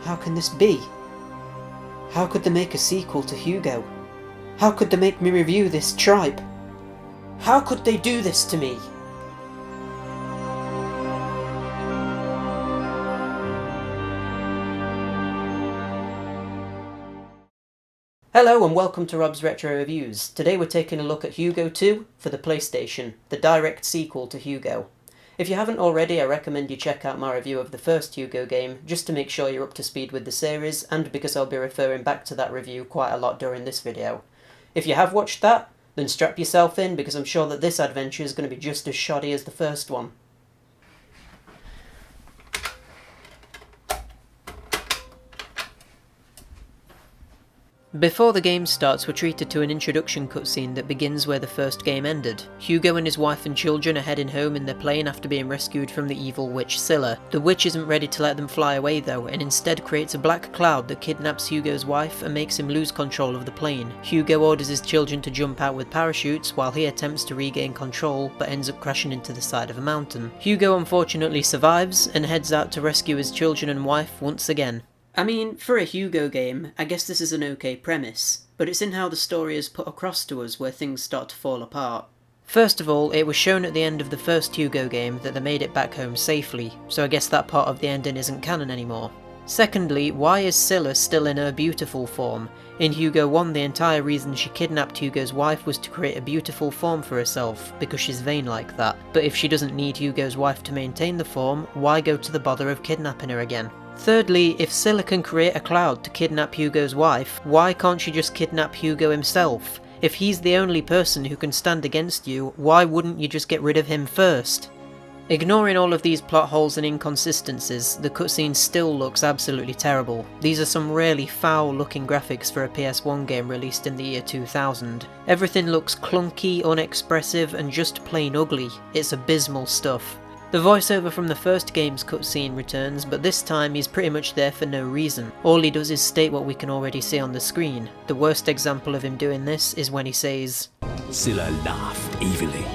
How can this be? How could they make a sequel to Hugo? How could they make me review this tripe? How could they do this to me? Hello and welcome to Rob's Retro Reviews. Today we're taking a look at Hugo 2 for the PlayStation, the direct sequel to Hugo. If you haven't already, I recommend you check out my review of the first Hugo game, just to make sure you're up to speed with the series, and because I'll be referring back to that review quite a lot during this video. If you have watched that, then strap yourself in, because I'm sure that this adventure is going to be just as shoddy as the first one. Before the game starts, we're treated to an introduction cutscene that begins where the first game ended. Hugo and his wife and children are heading home in their plane after being rescued from the evil witch Scylla. The witch isn't ready to let them fly away though, and instead creates a black cloud that kidnaps Hugo's wife and makes him lose control of the plane. Hugo orders his children to jump out with parachutes while he attempts to regain control but ends up crashing into the side of a mountain. Hugo unfortunately survives and heads out to rescue his children and wife once again. I mean, for a Hugo game, I guess this is an okay premise, but it's in how the story is put across to us where things start to fall apart. First of all, it was shown at the end of the first Hugo game that they made it back home safely, so I guess that part of the ending isn't canon anymore. Secondly, why is Scylla still in her beautiful form? In Hugo 1, the entire reason she kidnapped Hugo's wife was to create a beautiful form for herself, because she's vain like that. But if she doesn't need Hugo's wife to maintain the form, why go to the bother of kidnapping her again? Thirdly, if Scylla can create a cloud to kidnap Hugo's wife, why can't she just kidnap Hugo himself? If he's the only person who can stand against you, why wouldn't you just get rid of him first? Ignoring all of these plot holes and inconsistencies, the cutscene still looks absolutely terrible. These are some really foul looking graphics for a PS1 game released in the year 2000. Everything looks clunky, unexpressive and just plain ugly. It's abysmal stuff. The voiceover from the first game's cutscene returns, but this time he's pretty much there for no reason. All he does is state what we can already see on the screen. The worst example of him doing this is when he says, Scylla laughed evilly.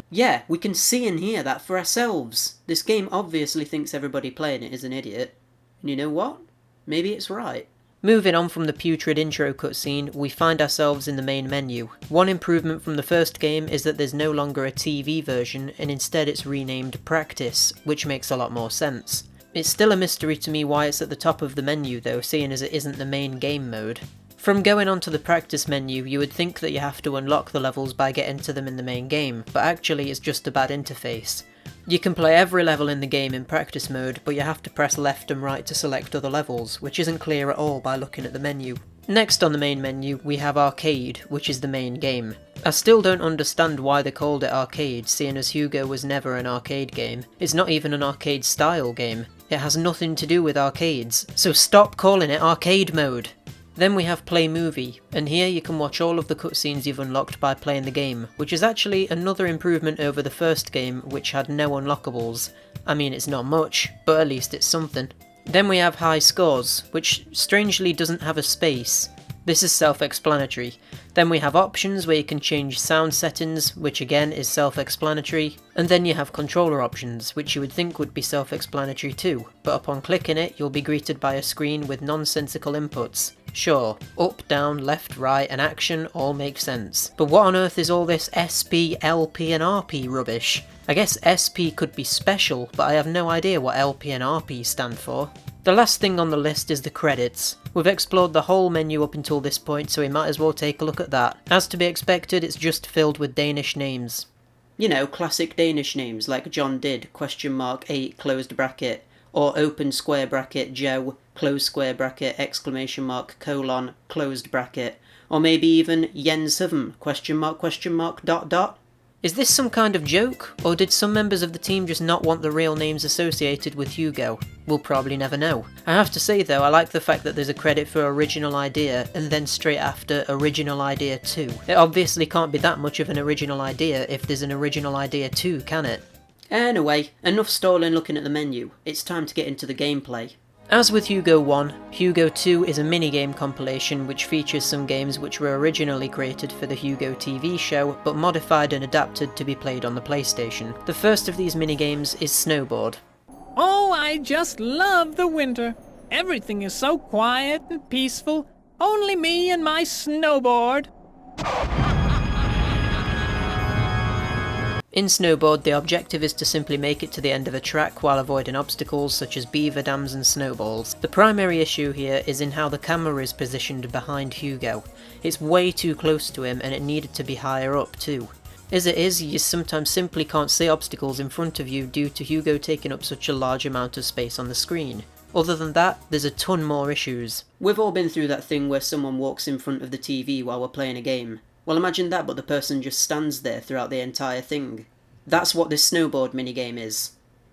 Yeah, we can see and hear that for ourselves. This game obviously thinks everybody playing it is an idiot. And you know what? Maybe it's right. Moving on from the putrid intro cutscene, we find ourselves in the main menu. One improvement from the first game is that there's no longer a TV version, and instead it's renamed Practice, which makes a lot more sense. It's still a mystery to me why it's at the top of the menu though, seeing as it isn't the main game mode. From going on to the practice menu, you would think that you have to unlock the levels by getting to them in the main game, but actually it's just a bad interface. You can play every level in the game in practice mode, but you have to press left and right to select other levels, which isn't clear at all by looking at the menu. Next on the main menu, we have Arcade, which is the main game. I still don't understand why they called it Arcade, seeing as Hugo was never an arcade game. It's not even an arcade style game. It has nothing to do with arcades, so stop calling it Arcade Mode! Then we have Play Movie, and here you can watch all of the cutscenes you've unlocked by playing the game, which is actually another improvement over the first game, which had no unlockables. I mean, it's not much, but at least it's something. Then we have High Scores, which strangely doesn't have a space. This is self-explanatory. Then we have Options, where you can change sound settings, which again is self-explanatory. And then you have Controller Options, which you would think would be self-explanatory too, but upon clicking it you'll be greeted by a screen with nonsensical inputs. Sure, up, down, left, right and action all make sense. But what on earth is all this SP, LP and RP rubbish? I guess SP could be special, but I have no idea what LP and RP stand for. The last thing on the list is the credits. We've explored the whole menu up until this point, so we might as well take a look at that. As to be expected, it's just filled with Danish names. You know, classic Danish names like John did, (8) closed bracket, or open square bracket Joe, close square bracket, exclamation mark, colon, closed bracket, or maybe even Jens Huvem, question mark, dot dot. Is this some kind of joke, or did some members of the team just not want the real names associated with Hugo? We'll probably never know. I have to say though, I like the fact that there's a credit for Original Idea, and then straight after Original Idea 2. It obviously can't be that much of an original idea if there's an Original Idea 2, can it? Anyway, enough stalling looking at the menu. It's time to get into the gameplay. As with Hugo 1, Hugo 2 is a minigame compilation which features some games which were originally created for the Hugo TV show, but modified and adapted to be played on the PlayStation. The first of these minigames is Snowboard. Oh, I just love the winter. Everything is so quiet and peaceful. Only me and my snowboard. In Snowboard, the objective is to simply make it to the end of a track while avoiding obstacles such as beaver dams and snowballs. The primary issue here is in how the camera is positioned behind Hugo. It's way too close to him and it needed to be higher up too. As it is, you sometimes simply can't see obstacles in front of you due to Hugo taking up such a large amount of space on the screen. Other than that, there's a ton more issues. We've all been through that thing where someone walks in front of the TV while we're playing a game. Well, imagine that, but the person just stands there throughout the entire thing. That's what this Snowboard minigame is.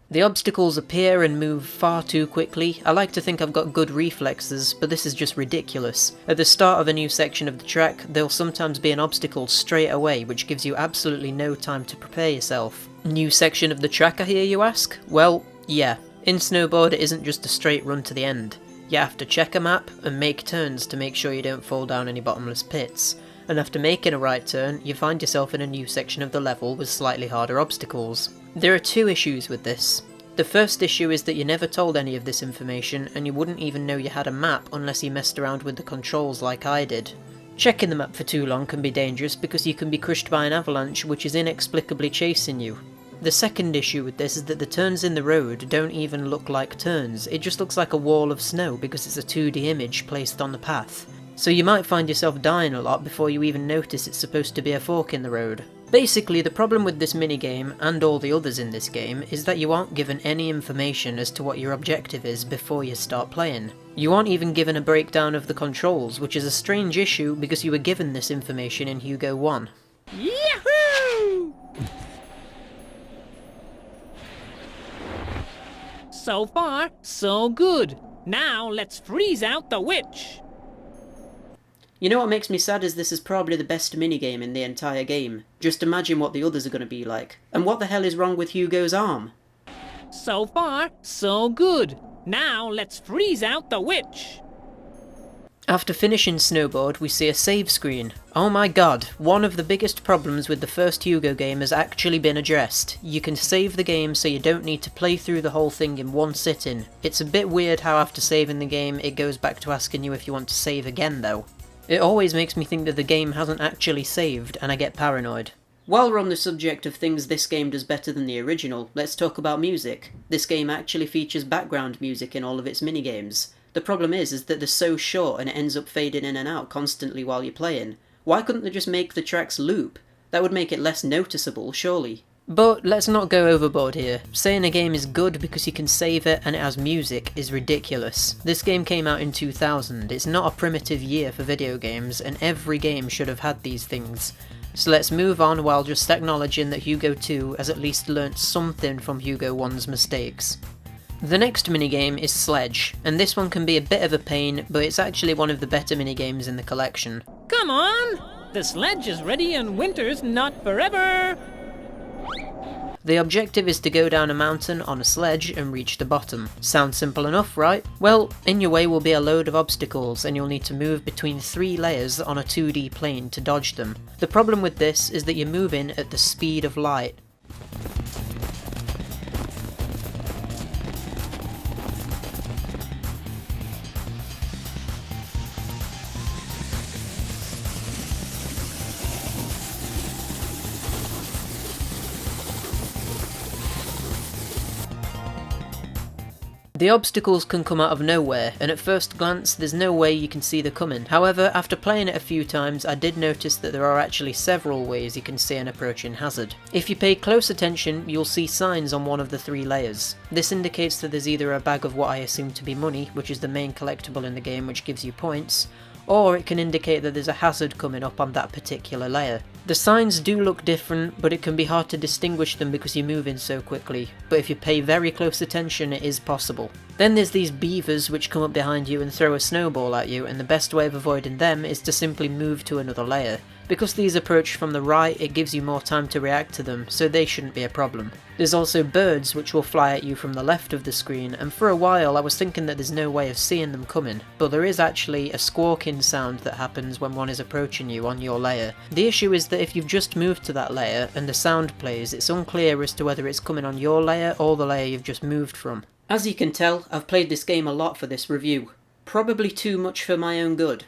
The obstacles appear and move far too quickly. I like to think I've got good reflexes, but this is just ridiculous. At the start of a new section of the track, there'll sometimes be an obstacle straight away, which gives you absolutely no time to prepare yourself. New section of the track, I hear you ask? Well, yeah. In Snowboard, it isn't just a straight run to the end. You have to check a map and make turns to make sure you don't fall down any bottomless pits. And after making a right turn, you find yourself in a new section of the level with slightly harder obstacles. There are two issues with this. The first issue is that you're never told any of this information, and you wouldn't even know you had a map unless you messed around with the controls like I did. Checking the map for too long can be dangerous because you can be crushed by an avalanche which is inexplicably chasing you. The second issue with this is that the turns in the road don't even look like turns, it just looks like a wall of snow because it's a 2D image placed on the path. So you might find yourself dying a lot before you even notice it's supposed to be a fork in the road. Basically, the problem with this minigame, and all the others in this game, is that you aren't given any information as to what your objective is before you start playing. You aren't even given a breakdown of the controls, which is a strange issue because you were given this information in Hugo 1. Yahoo! So far, so good. Now let's freeze out the witch. You know what makes me sad is this is probably the best minigame in the entire game. Just imagine what the others are going to be like. And what the hell is wrong with Hugo's arm? So far, so good. Now let's freeze out the witch. After finishing Snowboard, we see a save screen. Oh my god, one of the biggest problems with the first Hugo game has actually been addressed. You can save the game so you don't need to play through the whole thing in one sitting. It's a bit weird how after saving the game, it goes back to asking you if you want to save again though. It always makes me think that the game hasn't actually saved, and I get paranoid. While we're on the subject of things this game does better than the original, let's talk about music. This game actually features background music in all of its minigames. The problem is that they're so short and it ends up fading in and out constantly while you're playing. Why couldn't they just make the tracks loop? That would make it less noticeable, surely. But let's not go overboard here. Saying a game is good because you can save it and it has music is ridiculous. This game came out in 2000, it's not a primitive year for video games, and every game should have had these things. So let's move on while just acknowledging that Hugo 2 has at least learnt something from Hugo 1's mistakes. The next minigame is Sledge, and this one can be a bit of a pain, but it's actually one of the better minigames in the collection. Come on! The sledge is ready and winter's not forever! The objective is to go down a mountain on a sledge and reach the bottom. Sounds simple enough, right? Well, in your way will be a load of obstacles and you'll need to move between 3 layers on a 2D plane to dodge them. The problem with this is that you're moving at the speed of light. The obstacles can come out of nowhere, and at first glance there's no way you can see them coming. However, after playing it a few times, I did notice that there are actually several ways you can see an approaching hazard. If you pay close attention, you'll see signs on one of the 3 layers. This indicates that there's either a bag of what I assume to be money, which is the main collectible in the game which gives you points, or it can indicate that there's a hazard coming up on that particular layer. The signs do look different, but it can be hard to distinguish them because you're moving so quickly, but if you pay very close attention it is possible. Then there's these beavers which come up behind you and throw a snowball at you, and the best way of avoiding them is to simply move to another layer. Because these approach from the right, it gives you more time to react to them, so they shouldn't be a problem. There's also birds which will fly at you from the left of the screen, and for a while I was thinking that there's no way of seeing them coming, but there is actually a squawking sound that happens when one is approaching you on your layer. The issue is that if you've just moved to that layer and the sound plays, it's unclear as to whether it's coming on your layer or the layer you've just moved from. As you can tell, I've played this game a lot for this review. Probably too much for my own good.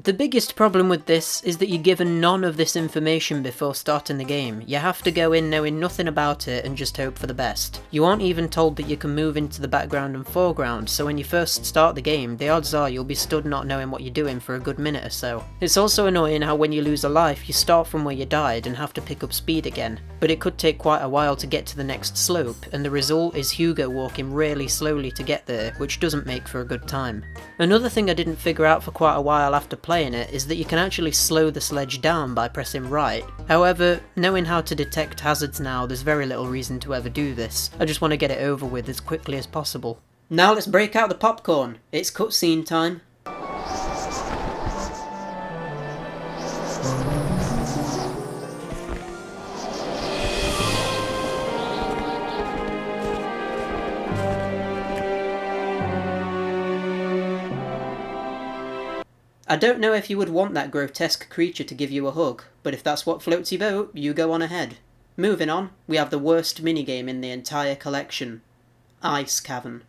The biggest problem with this is that you're given none of this information before starting the game. You have to go in knowing nothing about it and just hope for the best. You aren't even told that you can move into the background and foreground, so when you first start the game, the odds are you'll be stood not knowing what you're doing for a good minute or so. It's also annoying how when you lose a life, you start from where you died and have to pick up speed again, but it could take quite a while to get to the next slope, and the result is Hugo walking really slowly to get there, which doesn't make for a good time. Another thing I didn't figure out for quite a while after playing it is that you can actually slow the sledge down by pressing right. However, knowing how to detect hazards now, there's very little reason to ever do this. I just want to get it over with as quickly as possible. Now let's break out the popcorn. It's cutscene time. I don't know if you would want that grotesque creature to give you a hug, but if that's what floats your boat, you go on ahead. Moving on, we have the worst minigame in the entire collection. Ice Cavern.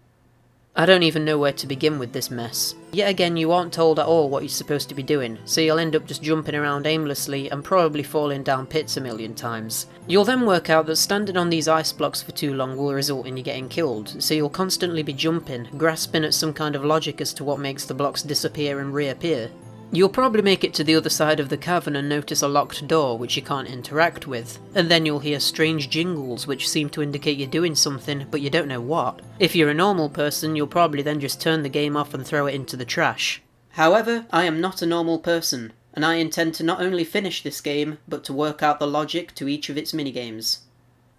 I don't even know where to begin with this mess. Yet again, you aren't told at all what you're supposed to be doing, so you'll end up just jumping around aimlessly and probably falling down pits a million times. You'll then work out that standing on these ice blocks for too long will result in you getting killed, so you'll constantly be jumping, grasping at some kind of logic as to what makes the blocks disappear and reappear. You'll probably make it to the other side of the cavern and notice a locked door which you can't interact with, and then you'll hear strange jingles which seem to indicate you're doing something, but you don't know what. If you're a normal person, you'll probably then just turn the game off and throw it into the trash. However, I am not a normal person, and I intend to not only finish this game, but to work out the logic to each of its minigames.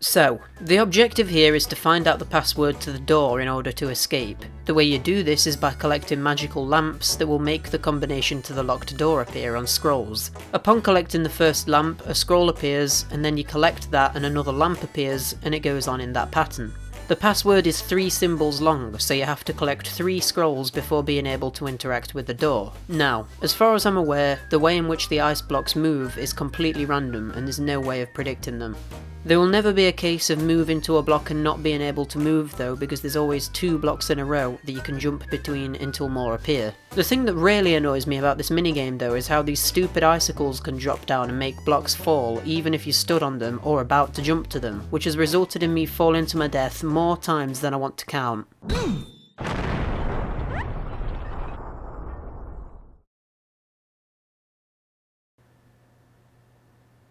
So, the objective here is to find out the password to the door in order to escape. The way you do this is by collecting magical lamps that will make the combination to the locked door appear on scrolls. Upon collecting the first lamp, a scroll appears, and then you collect that and another lamp appears, and it goes on in that pattern. The password is 3 symbols long, so you have to collect 3 scrolls before being able to interact with the door. Now, as far as I'm aware, the way in which the ice blocks move is completely random and there's no way of predicting them. There will never be a case of moving to a block and not being able to move though, because there's always 2 blocks in a row that you can jump between until more appear. The thing that really annoys me about this minigame though is how these stupid icicles can drop down and make blocks fall even if you stood on them or about to jump to them, which has resulted in me falling to my death more times than I want to count.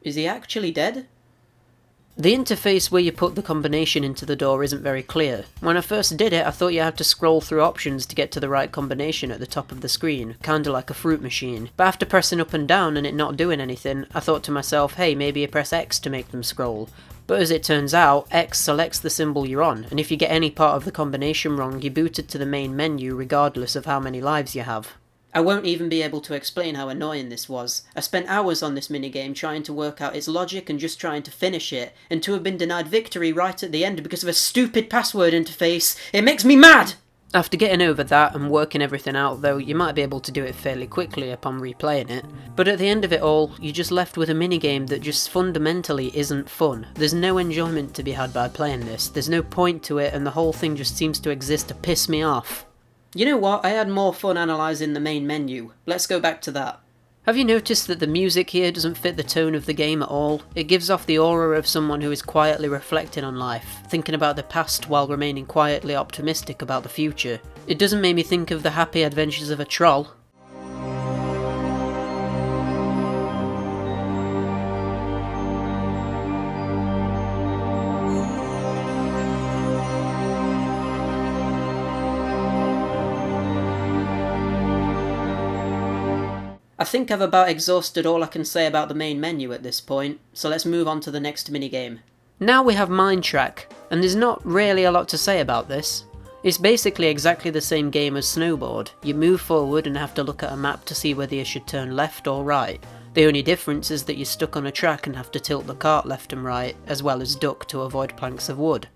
Is he actually dead? The interface where you put the combination into the door isn't very clear. When I first did it, I thought you had to scroll through options to get to the right combination at the top of the screen, kinda like a fruit machine. But after pressing up and down and it not doing anything, I thought to myself, hey, maybe you press X to make them scroll. But as it turns out, X selects the symbol you're on, and if you get any part of the combination wrong, you're booted to the main menu regardless of how many lives you have. I won't even be able to explain how annoying this was. I spent hours on this minigame trying to work out its logic and just trying to finish it, and to have been denied victory right at the end because of a stupid password interface, it makes me mad! After getting over that and working everything out though, you might be able to do it fairly quickly upon replaying it. But at the end of it all, you're just left with a minigame that just fundamentally isn't fun. There's no enjoyment to be had by playing this, there's no point to it, and the whole thing just seems to exist to piss me off. You know what, I had more fun analysing the main menu. Let's go back to that. Have you noticed that the music here doesn't fit the tone of the game at all? It gives off the aura of someone who is quietly reflecting on life, thinking about the past while remaining quietly optimistic about the future. It doesn't make me think of the happy adventures of a troll. I think I've about exhausted all I can say about the main menu at this point, so let's move on to the next minigame. Now we have Mind Track, and there's not really a lot to say about this. It's basically exactly the same game as Snowboard. You move forward and have to look at a map to see whether you should turn left or right. The only difference is that you're stuck on a track and have to tilt the cart left and right, as well as duck to avoid planks of wood.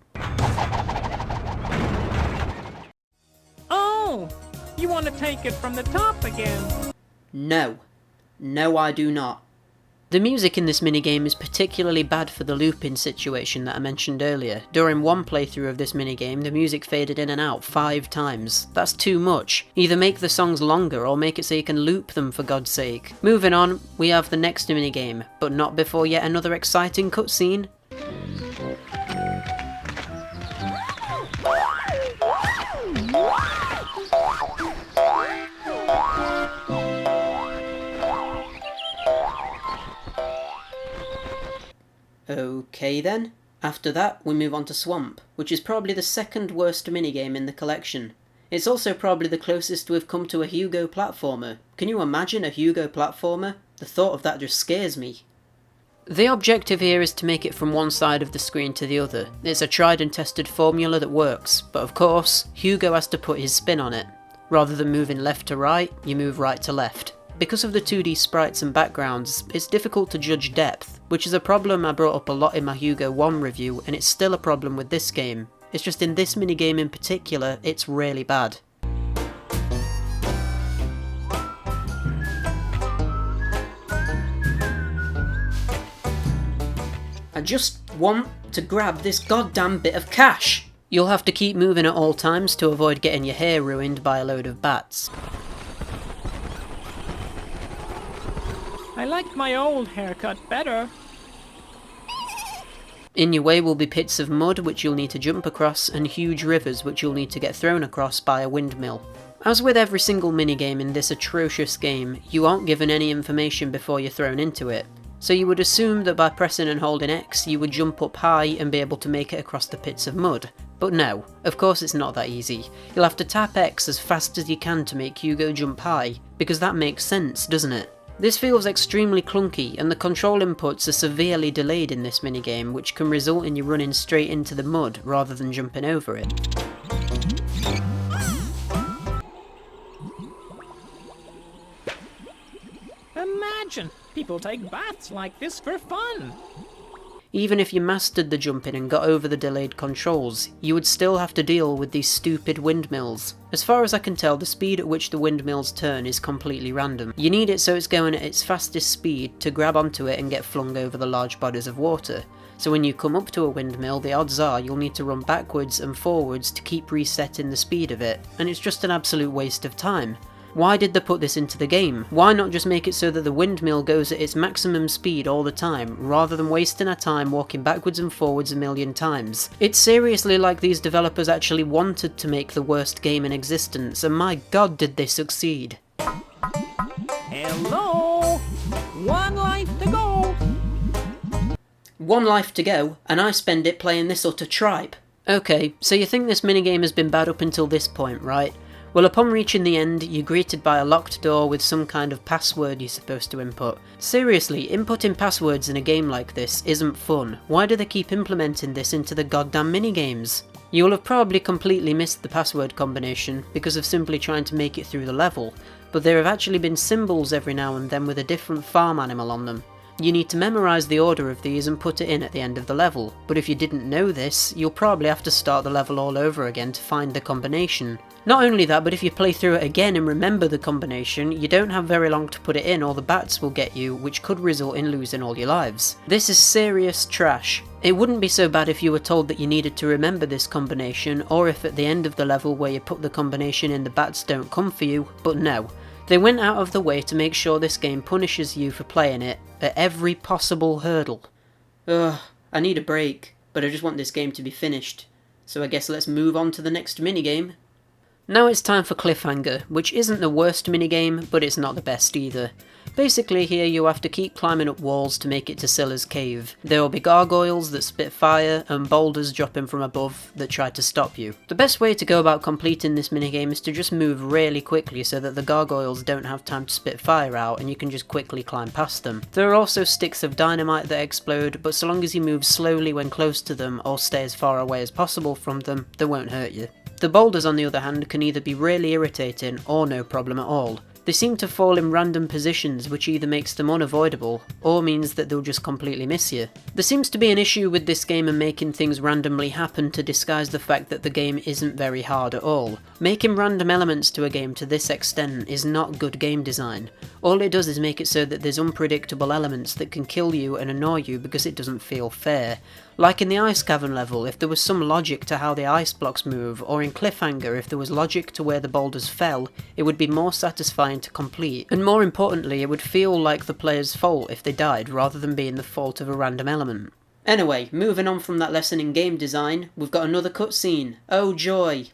Oh, you want to take it from the top again? No. No, I do not. The music in this minigame is particularly bad for the looping situation that I mentioned earlier. During one playthrough of this minigame, the music faded in and out 5 times. That's too much. Either make the songs longer or make it so you can loop them, for God's sake. Moving on, we have the next minigame, but not before yet another exciting cutscene. Okay then. After that, we move on to Swamp, which is probably the second worst minigame in the collection. It's also probably the closest we've come to a Hugo platformer. Can you imagine a Hugo platformer? The thought of that just scares me. The objective here is to make it from one side of the screen to the other. It's a tried and tested formula that works, but of course, Hugo has to put his spin on it. Rather than moving left to right, you move right to left. Because of the 2D sprites and backgrounds, it's difficult to judge depth, which is a problem I brought up a lot in my Hugo 1 review, and it's still a problem with this game. It's just in this minigame in particular, it's really bad. I just want to grab this goddamn bit of cash! You'll have to keep moving at all times to avoid getting your hair ruined by a load of bats. I like my old haircut better. In your way will be pits of mud which you'll need to jump across, and huge rivers which you'll need to get thrown across by a windmill. As with every single minigame in this atrocious game, you aren't given any information before you're thrown into it. So you would assume that by pressing and holding X you would jump up high and be able to make it across the pits of mud. But no, of course it's not that easy. You'll have to tap X as fast as you can to make Hugo jump high, because that makes sense, doesn't it? This feels extremely clunky, and the control inputs are severely delayed in this minigame, which can result in you running straight into the mud rather than jumping over it. Imagine, people take baths like this for fun. Even if you mastered the jumping and got over the delayed controls, you would still have to deal with these stupid windmills. As far as I can tell, the speed at which the windmills turn is completely random. You need it so it's going at its fastest speed to grab onto it and get flung over the large bodies of water. So when you come up to a windmill, the odds are you'll need to run backwards and forwards to keep resetting the speed of it, and it's just an absolute waste of time. Why did they put this into the game? Why not just make it so that the windmill goes at its maximum speed all the time, rather than wasting our time walking backwards and forwards a million times? It's seriously like these developers actually wanted to make the worst game in existence, and my god did they succeed. Hello! 1 life to go! 1 life to go, and I spend it playing this utter tripe. Okay, so you think this minigame has been bad up until this point, right? Well, upon reaching the end, you're greeted by a locked door with some kind of password you're supposed to input. Seriously, inputting passwords in a game like this isn't fun. Why do they keep implementing this into the goddamn minigames? You will have probably completely missed the password combination because of simply trying to make it through the level, but there have actually been symbols every now and then with a different farm animal on them. You need to memorise the order of these and put it in at the end of the level, but if you didn't know this, you'll probably have to start the level all over again to find the combination. Not only that, but if you play through it again and remember the combination, you don't have very long to put it in or the bats will get you, which could result in losing all your lives. This is serious trash. It wouldn't be so bad if you were told that you needed to remember this combination, or if at the end of the level where you put the combination in the bats don't come for you, but no. They went out of the way to make sure this game punishes you for playing it at every possible hurdle. Ugh, I need a break, but I just want this game to be finished. So I guess let's move on to the next minigame. Now it's time for Cliffhanger, which isn't the worst minigame, but it's not the best either. Basically here you have to keep climbing up walls to make it to Scylla's cave. There will be gargoyles that spit fire, and boulders dropping from above that try to stop you. The best way to go about completing this minigame is to just move really quickly so that the gargoyles don't have time to spit fire out and you can just quickly climb past them. There are also sticks of dynamite that explode, but so long as you move slowly when close to them or stay as far away as possible from them, they won't hurt you. The boulders on the other hand can either be really irritating or no problem at all. They seem to fall in random positions, which either makes them unavoidable, or means that they'll just completely miss you. There seems to be an issue with this game and making things randomly happen to disguise the fact that the game isn't very hard at all. Making random elements to a game to this extent is not good game design. All it does is make it so that there's unpredictable elements that can kill you and annoy you because it doesn't feel fair. Like in the Ice Cavern level, if there was some logic to how the ice blocks move, or in Cliffhanger if there was logic to where the boulders fell, it would be more satisfying to complete, and more importantly it would feel like the player's fault if they died rather than being the fault of a random element. Anyway, moving on from that lesson in game design, we've got another cutscene. Oh joy!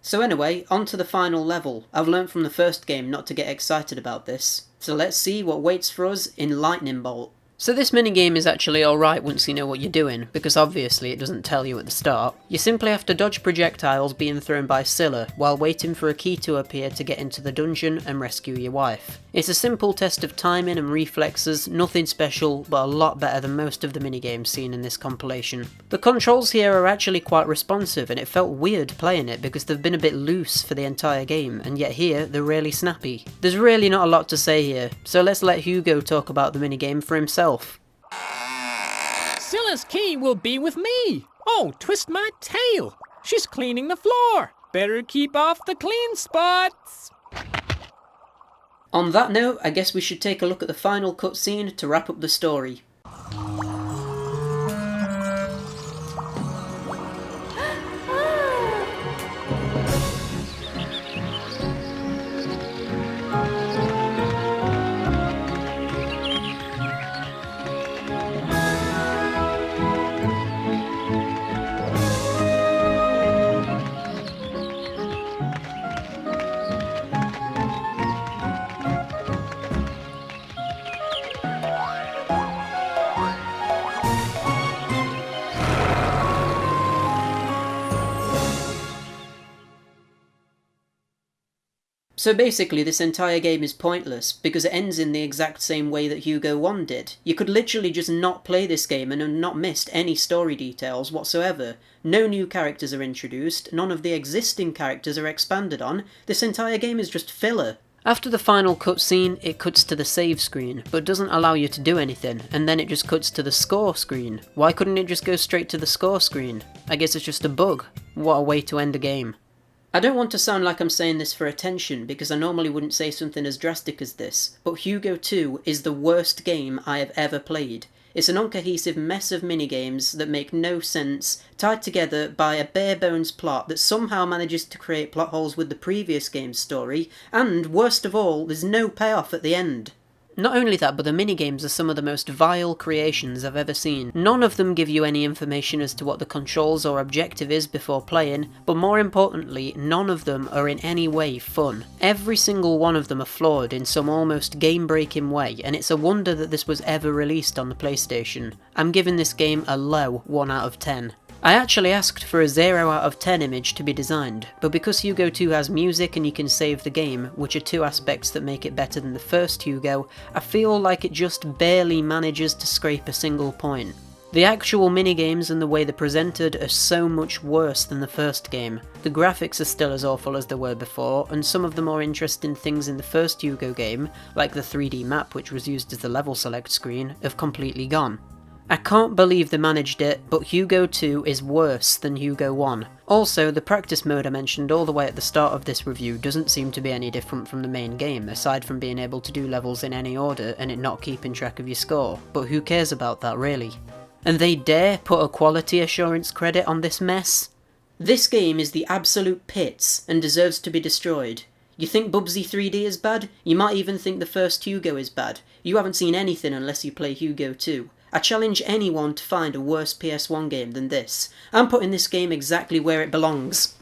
So anyway, on to the final level. I've learnt from the first game not to get excited about this. So let's see what waits for us in Lightning Bolt. So this minigame is actually alright once you know what you're doing, because obviously it doesn't tell you at the start. You simply have to dodge projectiles being thrown by Scylla, while waiting for a key to appear to get into the dungeon and rescue your wife. It's a simple test of timing and reflexes, nothing special, but a lot better than most of the minigames seen in this compilation. The controls here are actually quite responsive, and it felt weird playing it because they've been a bit loose for the entire game, and yet here they're really snappy. There's really not a lot to say here, so let's let Hugo talk about the minigame for himself. Scylla's key will be with me. Oh, twist my tail. She's cleaning the floor. Better keep off the clean spots. On that note, I guess we should take a look at the final cutscene to wrap up the story. So basically this entire game is pointless, because it ends in the exact same way that Hugo 1 did. You could literally just not play this game and have not missed any story details whatsoever. No new characters are introduced, none of the existing characters are expanded on, this entire game is just filler. After the final cutscene, it cuts to the save screen, but doesn't allow you to do anything, and then it just cuts to the score screen. Why couldn't it just go straight to the score screen? I guess it's just a bug. What a way to end a game. I don't want to sound like I'm saying this for attention, because I normally wouldn't say something as drastic as this, but Hugo 2 is the worst game I have ever played. It's an uncohesive mess of minigames that make no sense, tied together by a bare-bones plot that somehow manages to create plot holes with the previous game's story, and, worst of all, there's no payoff at the end. Not only that, but the minigames are some of the most vile creations I've ever seen. None of them give you any information as to what the controls or objective is before playing, but more importantly, none of them are in any way fun. Every single one of them are flawed in some almost game-breaking way, and it's a wonder that this was ever released on the PlayStation. I'm giving this game a low 1 out of 10. I actually asked for a 0 out of 10 image to be designed, but because Hugo 2 has music and you can save the game, which are two aspects that make it better than the first Hugo, I feel like it just barely manages to scrape a single point. The actual minigames and the way they're presented are so much worse than the first game. The graphics are still as awful as they were before, and some of the more interesting things in the first Hugo game, like the 3D map which was used as the level select screen, have completely gone. I can't believe they managed it, but Hugo 2 is worse than Hugo 1. Also, the practice mode I mentioned all the way at the start of this review doesn't seem to be any different from the main game, aside from being able to do levels in any order and it not keeping track of your score, but who cares about that really? And they dare put a quality assurance credit on this mess? This game is the absolute pits and deserves to be destroyed. You think Bubsy 3D is bad? You might even think the first Hugo is bad. You haven't seen anything unless you play Hugo 2. I challenge anyone to find a worse PS1 game than this. I'm putting this game exactly where it belongs.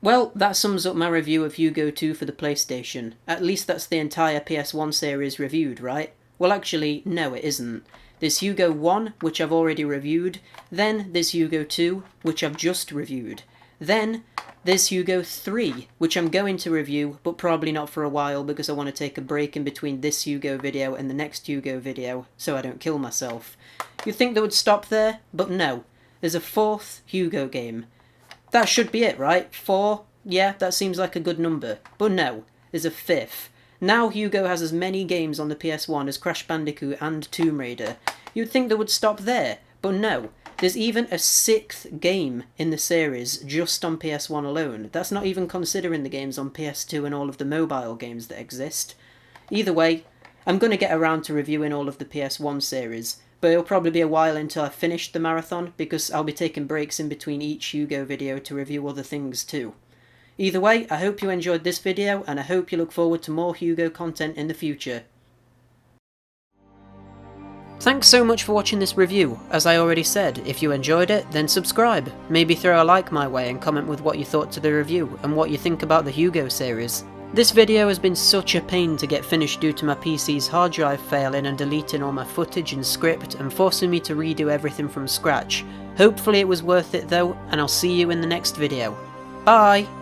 Well, that sums up my review of Hugo 2 for the PlayStation. At least that's the entire PS1 series reviewed, right? Well, actually, no it isn't. There's Hugo 1, which I've already reviewed, then there's Hugo 2, which I've just reviewed. Then there's Hugo 3, which I'm going to review, but probably not for a while because I want to take a break in between this Hugo video and the next Hugo video, so I don't kill myself. You'd think that would stop there, but no. There's a 4th Hugo game. That should be it, right? 4? Yeah, that seems like a good number. But no, there's a 5th. Now Hugo has as many games on the PS1 as Crash Bandicoot and Tomb Raider. You'd think they would stop there, but no. There's even a 6th game in the series just on PS1 alone. That's not even considering the games on PS2 and all of the mobile games that exist. Either way, I'm going to get around to reviewing all of the PS1 series, but it'll probably be a while until I've finished the marathon because I'll be taking breaks in between each Hugo video to review other things too. Either way, I hope you enjoyed this video and I hope you look forward to more Hugo content in the future. Thanks so much for watching this review. As I already said, if you enjoyed it, then subscribe. Maybe throw a like my way and comment with what you thought to the review and what you think about the Hugo series. This video has been such a pain to get finished due to my PC's hard drive failing and deleting all my footage and script and forcing me to redo everything from scratch. Hopefully it was worth it though, and I'll see you in the next video. Bye!